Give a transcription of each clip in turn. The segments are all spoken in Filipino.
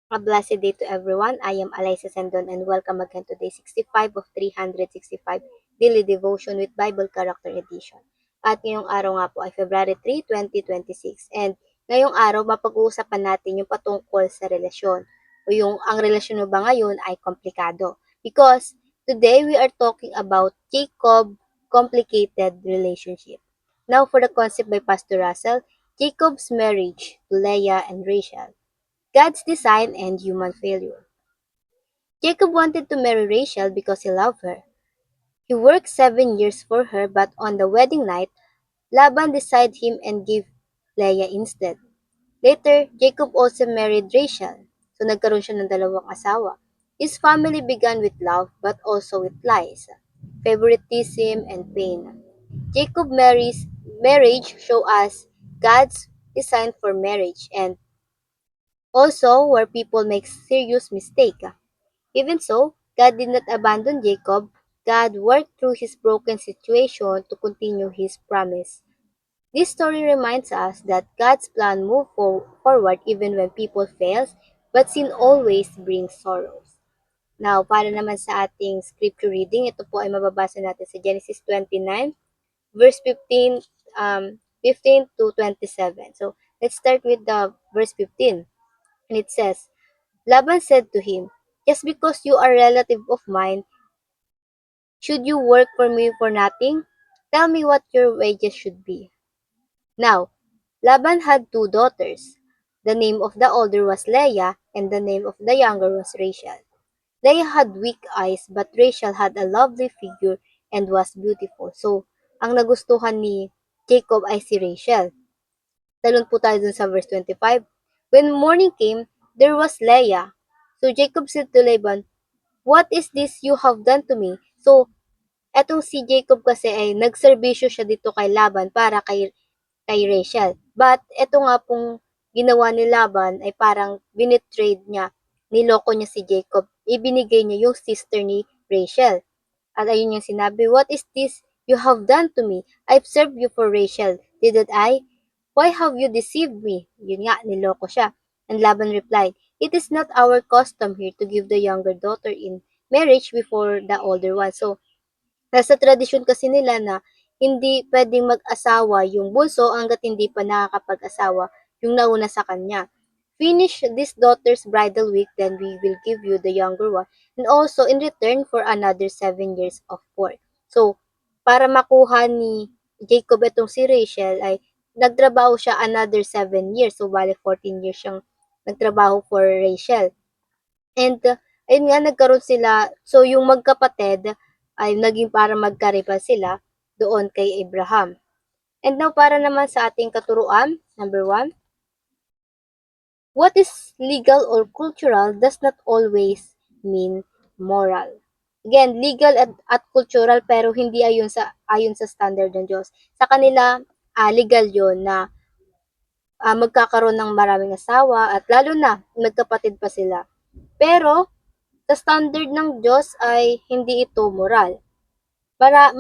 A blessed day to everyone. I am Alyssa Sendon and welcome again to day 65 of 365 Daily Devotion with Bible Character Edition. At ngayong araw nga po ay February 3, 2026. And ngayong araw mapag-uusapan natin yung patungkol sa relasyon. O yung ang relasyon mo ba ngayon ay komplikado. Because today we are talking about Jacob complicated relationship. Now for the concept by Pastor Russell, Jacob's marriage to Leah and Rachel. God's design and human failure. Jacob wanted to marry Rachel because he loved her. He worked 7 years for her, but on the wedding night, Laban decided him and gave Leah instead. Later, Jacob also married Rachel, so nagkaroon siya ng dalawang asawa. His family began with love but also with lies, favoritism, and pain. Jacob marriage show us God's design for marriage and also where people make serious mistake. Even so, God did not abandon Jacob. God worked through his broken situation to continue his promise. This story reminds us that God's plan moves forward even when people fail, but sin always brings sorrows. Now, para naman sa ating scripture reading, ito po ay mababasa natin sa Genesis 29, verse 15 to 27. So, let's start with the verse 15. And it says, Laban said to him, Just because you are a relative of mine, should you work for me for nothing? Tell me what your wages should be. Now, Laban had two daughters. The name of the older was Leah, and the name of the younger was Rachel. Leah had weak eyes, but Rachel had a lovely figure and was beautiful. So, ang nagustuhan ni Jacob ay si Rachel. Talon po tayo dun sa verse 25. When morning came, there was Leah. So Jacob said to Laban, What is this you have done to me? So, etong si Jacob kasi ay nagserbisyo siya dito kay Laban para kay Rachel. But eto nga pong ginawa ni Laban ay parang binitrade niya, niloko niya si Jacob. Ibinigay niya yung sister ni Rachel. At ayun yung sinabi, What is this you have done to me? I've served you for Rachel, didn't I? Why have you deceived me? Yun nga, niloko siya. And Laban replied, It is not our custom here to give the younger daughter in marriage before the older one. So, nasa tradisyon kasi nila na hindi pwedeng mag-asawa yung bunso hanggat hindi pa nakakapag-asawa yung nauna sa kanya. Finish this daughter's bridal week, then we will give you the younger one, and also in return for another 7 years of work. So, para makuha ni Jacob itong si Rachel ay nagtrabaho siya another 7 years. So, bale 14 years siyang nagtrabaho for Rachel. And ayun nga nagkaroon sila, so yung magkapatid ay naging para magka-rival sila doon kay Abraham. And now para naman sa ating katuruan, number 1, what is legal or cultural does not always mean moral. Again, legal at cultural pero hindi ayon sa standard ng Diyos. Sa kanila, legal 'yon na magkakaroon ng maraming asawa at lalo na nagkapatid pa sila. Pero sa standard ng Diyos ay hindi ito moral.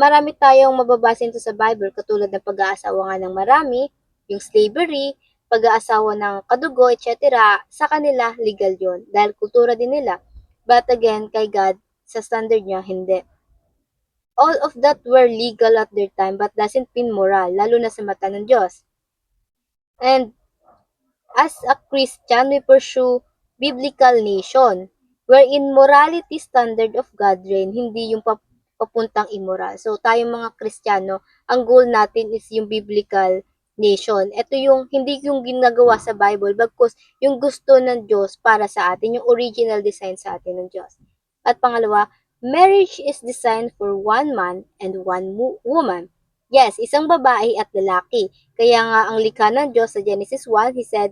Marami tayong mababasa nito sa Bible katulad ng pag-aasawa nga ng marami, yung slavery, pag-aasawa ng kadugo, etc. Sa kanila, legal yon dahil kultura din nila. But again, kay God, sa standard niya, hindi. All of that were legal at their time but doesn't mean moral, lalo na sa mata ng Diyos. And as a Christian, we pursue biblical nation, wherein morality standard of God reign, hindi yung papuntang immoral. So, tayong mga Kristiyano, ang goal natin is yung biblical nation. Ito yung, hindi yung ginagawa sa Bible, bagkus yung gusto ng Diyos para sa atin, yung original design sa atin ng Diyos. At pangalawa, marriage is designed for one man and one woman. Yes, isang babae at lalaki. Kaya nga ang likha ng Diyos sa Genesis 1, He said,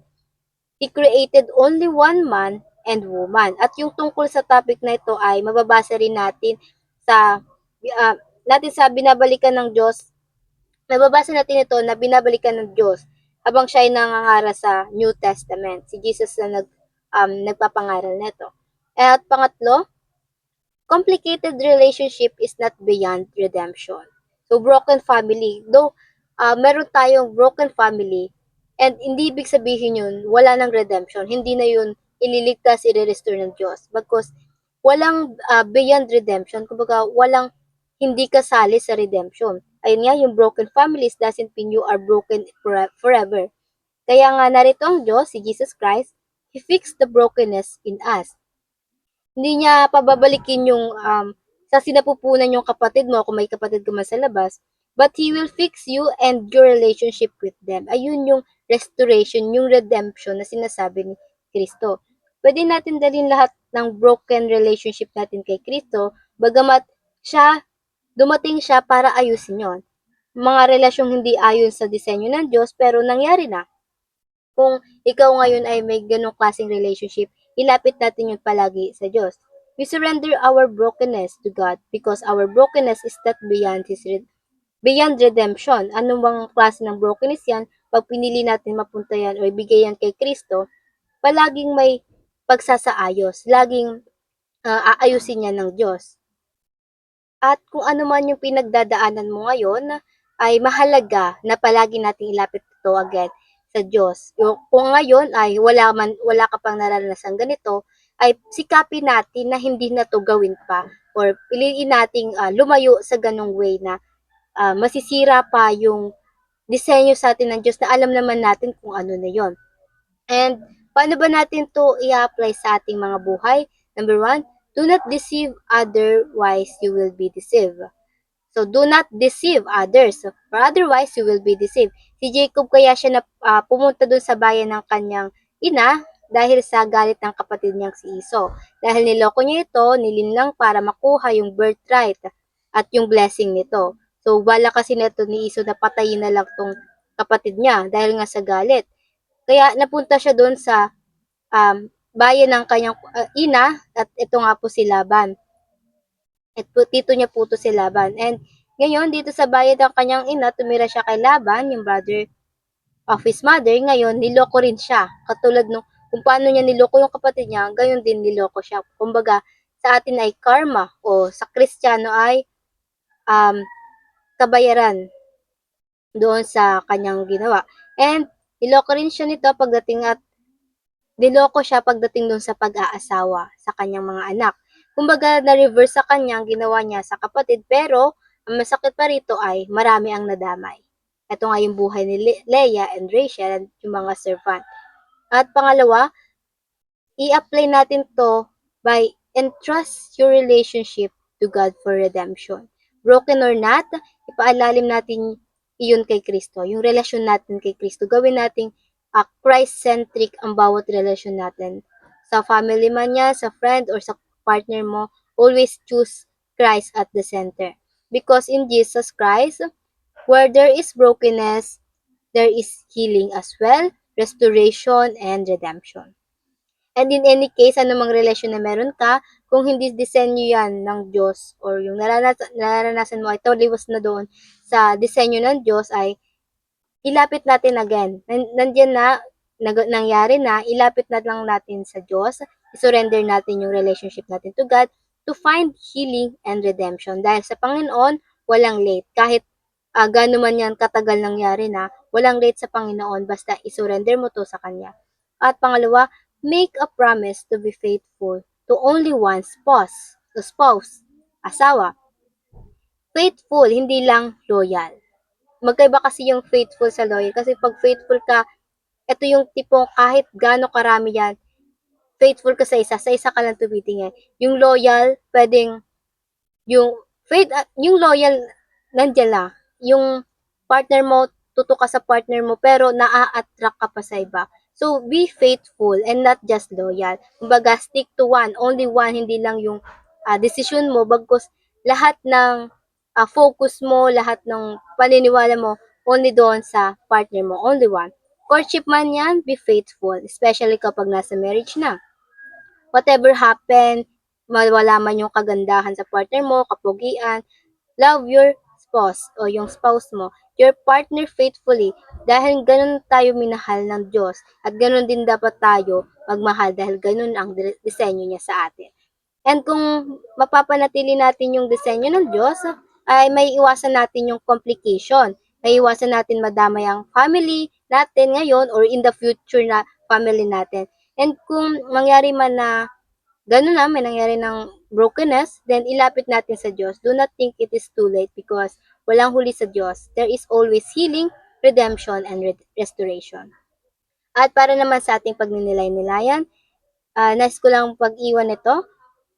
He created only one man and woman. At yung tungkol sa topic na ito ay mababasa rin natin sa binabalikan ng Diyos. Nababasa natin ito na binabalikan ng Diyos habang siya ay nangangaral sa New Testament. Si Jesus na nagpapangaral nito. At pangatlo, complicated relationship is not beyond redemption. So, broken family. Though, meron tayong broken family, and hindi ibig sabihin yun, wala ng redemption. Hindi na yun ililigtas, i-restore ng Diyos. Bagkus walang beyond redemption, kumbaga walang hindi kasali sa redemption. Ayun nga, yung broken families doesn't mean you are broken forever. Kaya nga narito ang Diyos, si Jesus Christ, He fixed the brokenness in us. Hindi niya pababalikin yung sa sinapupunan yung kapatid mo kung may kapatid ka man sa labas, but He will fix you and your relationship with them. Ayun yung restoration, yung redemption na sinasabi ni Kristo. Pwede natin dalhin lahat ng broken relationship natin kay Kristo, bagamat dumating siya para ayusin yon. Mga relasyong hindi ayon sa disenyo ng Diyos pero nangyari na. Kung ikaw ngayon ay may ganong klaseng relationship, ilapit natin yun palagi sa Diyos. We surrender our brokenness to God because our brokenness is not beyond redemption. Anong bang klase ng brokenness yan? Pag pinili natin mapunta yan o ibigay yan kay Kristo, palaging may pagsasaayos. Laging aayusin yan ng Diyos. At kung ano man yung pinagdadaanan mo ngayon, ay mahalaga na palagi nating ilapit ito agad sa Diyos. Kung ngayon ay wala ka pang nararanasan ganito, ay sikapin natin na hindi na to gawin pa or piliin nating lumayo sa ganong way na masisira pa yung disenyo sa atin ng Diyos na alam naman natin kung ano na yon. And paano ba natin to i-apply sa ating mga buhay? Number one, do not deceive otherwise you will be deceived. So, do not deceive others, for otherwise you will be deceived. Si Jacob kaya siya na pumunta dun sa bayan ng kanyang ina dahil sa galit ng kapatid niyang si Esau. Dahil niloko niya ito, nilinlang para makuha yung birthright at yung blessing nito. So, bala kasi nito ni Esau na patayin na lang tong kapatid niya dahil nga sa galit. Kaya napunta siya doon sa bayan ng kanyang ina at ito nga po si Laban. At tito niya po to si Laban. And ngayon, dito sa bayan ng kanyang ina, tumira siya kay Laban, yung brother of his mother. Ngayon, niloko rin siya. Katulad nung kung paano niya niloko yung kapatid niya, gayon din niloko siya. Kumbaga, sa atin ay karma o sa Kristiyano ay um, kabayaran doon sa kanyang ginawa. And niloko rin siya nito pagdating at niloko siya pagdating doon sa pag-aasawa sa kanyang mga anak. Kumbaga, na-reverse sa kanya ang ginawa niya sa kapatid, pero ang masakit pa rito ay marami ang nadamay. Ito nga yung buhay ni Leah and Rachel at yung mga servant. At pangalawa, i-apply natin to by entrust your relationship to God for redemption. Broken or not, ipaalalim natin iyon kay Kristo. Yung relasyon natin kay Kristo, gawin nating Christ-centric ang bawat relasyon natin. Sa family man niya, sa friend, or sa partner mo, always choose Christ at the center. Because in Jesus Christ, where there is brokenness, there is healing as well, restoration, and redemption. And in any case, anumang relasyon na meron ka, kung hindi disenyo yan ng Diyos or yung nararanasan mo ay taliwas na doon sa disenyo ng Diyos ay ilapit natin again. Nandiyan na, nangyari na, ilapit na lang natin sa Diyos, isurrender natin yung relationship natin to God to find healing and redemption. Dahil sa Panginoon, walang late. Kahit gano'n man yan katagal nangyari na, walang late sa Panginoon basta isurrender mo to sa Kanya. At pangalawa, make a promise to be faithful to only one spouse, asawa. Faithful, hindi lang loyal. Magkaiba kasi yung faithful sa loyal. Kasi pag faithful ka, ito yung tipong kahit gaano karami yan, faithful ka sa isa ka lang tumitingin. Yung loyal, pwedeng, yung loyal, nandiyan lang. Yung partner mo, tutok ka sa partner mo, pero naa-attract ka pa sa iba. So, be faithful and not just loyal. Kumbaga, stick to one. Only one, hindi lang yung desisyon mo. Bagkus lahat ng focus mo, lahat ng paniniwala mo, only doon sa partner mo. Only one. Courtship man yan, be faithful. Especially kapag nasa marriage na. Whatever happen, mawala man yung kagandahan sa partner mo, kapugian, love your spouse o yung spouse mo, your partner faithfully dahil ganun tayo minahal ng Diyos at ganun din dapat tayo magmahal dahil ganun ang disenyo niya sa atin. And kung mapapanatili natin yung disenyo ng Diyos, ay may iwasan natin yung complication. May iwasan natin madamay ang family natin ngayon or in the future na family natin. And kung mangyari man na gano'n na, may nangyari ng brokenness, then ilapit natin sa Diyos. Do not think it is too late because walang huli sa Diyos. There is always healing, redemption, and restoration. At para naman sa ating pagninilay-nilayan, nais ko lang pag-iwan nito.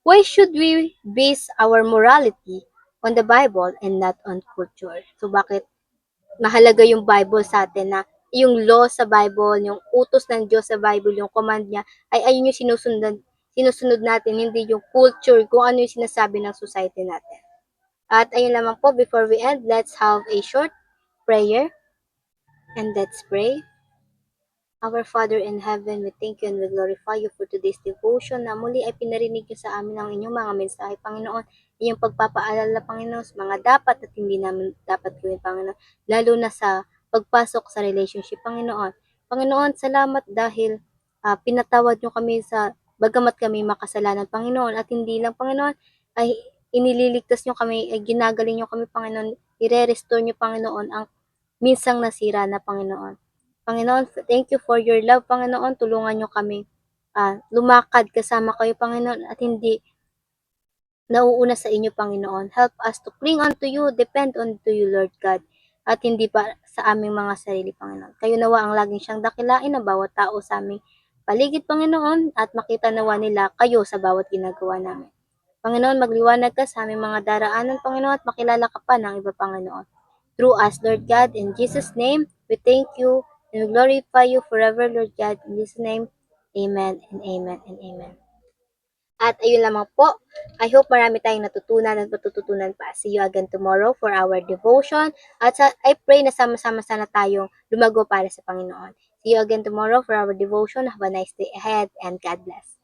Why should we base our morality on the Bible and not on culture? So bakit mahalaga yung Bible sa atin, na yung law sa Bible, yung utos ng Diyos sa Bible, yung command niya, ay ayun yung sinusunod natin, hindi yung culture, kung ano yung sinasabi ng society natin. At ayun lamang po, before we end, let's have a short prayer and let's pray. Our Father in heaven, we thank you and we glorify you for today's devotion na muli ay pinarinig niyo sa amin ang inyong mga mensahe, Panginoon. Inyong pagpapaalala, Panginoon, sa mga dapat at hindi namin dapat gawin, Panginoon. Lalo na sa pagpasok sa relationship, Panginoon. Panginoon, salamat dahil pinatawad niyo kami sa bagamat kami makasalanan, Panginoon. At hindi lang, Panginoon, ay inililigtas niyo kami, ay ginagaling niyo kami, Panginoon. Ire-restore niyo, Panginoon, ang minsang nasira na, Panginoon. Panginoon, thank you for your love, Panginoon. Tulungan niyo kami lumakad kasama kayo, Panginoon, at hindi nauuna sa inyo, Panginoon. Help us to cling on to you, depend on to you, Lord God, at hindi pa sa aming mga sarili, Panginoon. Kayo nawa ang laging siyang dakilain ng bawat tao sa aming paligid, Panginoon, at makita nawa nila kayo sa bawat ginagawa namin. Panginoon, magliwanag ka sa aming mga daraanan, Panginoon, at makilala ka pa ng iba, Panginoon. Through us, Lord God, in Jesus' name, we thank you and we glorify you forever, Lord God. In Jesus' name, amen and amen and amen. At ayun lamang po, I hope marami tayong natutunan at matututunan pa. See you again tomorrow for our devotion. At I pray na sama-sama sana tayong lumago para sa Panginoon. See you again tomorrow for our devotion. Have a nice day ahead and God bless.